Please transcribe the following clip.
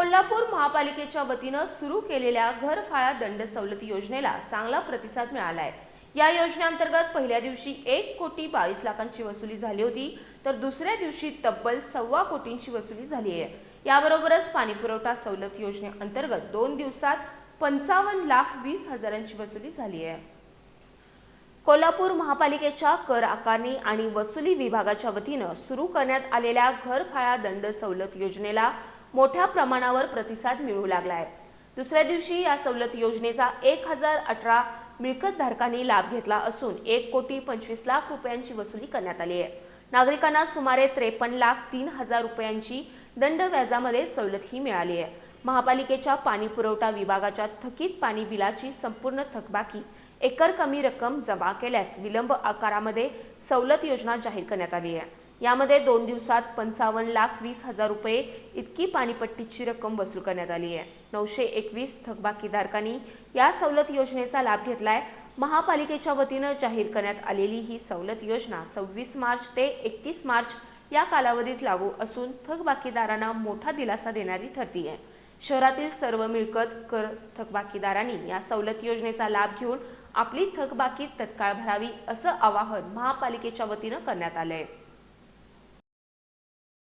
कोल्हापूर महापालिकेच्या वतीनं सुरू केलेल्या घरफाळा दंड सवलती योजनेला चांगला प्रतिसाद मिळाला आहे। या योजनेअंतर्गत पहिल्या दिवशी 1,22,00,000ची वसुली झाली होती, तर दुसऱ्या दिवशी तब्बल 1.25 कोटींची वसुली झाली आहे। याबरोबरच पाणीपुरवठा सवलत योजनेअंतर्गत 2 दिवसात 55,20,000ची वसुली झाली आहे। कोल्हापूर महापालिकेच्या कर आकारणी आणि वसुली विभागाच्या वतीनं सुरू करण्यात आलेल्या घरफाळा दंड सवलत योजनेला मोठ्या प्रमाणावर प्रतिसाद मिळू लागला आहे। दुसऱ्या दिवशी या सवलत योजनेचा 1018 मिळकतधारकांनी लाभ घेतला असून 1,25,00,000 रुपयांची वसुली करण्यात आली आहे। नागरिकांना सुमारे 53,03,000 रुपयांची दंड व्याजामध्ये सवलतही मिळाली आहे। महापालिकेच्या पाणीपुरवठा विभागाच्या थकीत पाणी बिलाची संपूर्ण थकबाकी एकर कमी रक्कम जमा केल्यास विलंब आकारामध्ये सवलत योजना जाहीर करण्यात आली आहे। यामध्ये 2 दिवसात 55,20,000 रुपये इतकी पाणीपट्टीची रक्कम वसूल करण्यात आली आहे। 921 थकबाकीधारकांनी या सवलत योजनेचा लाभ घेतलाय। महापालिकेच्या वतीनं जाहीर करण्यात आलेली ही सवलत योजना 26 मार्च ते 31 मार्च या कालावधीत लागू असून थकबाकीदारांना मोठा दिलासा देणारी ठरते। शहरातील सर्व मिळकत कर थकबाकीदारांनी या सवलत योजनेचा लाभ घेऊन आपली थकबाकी तत्काळ भरावी असं आवाहन महापालिकेच्या वतीनं करण्यात आलंय।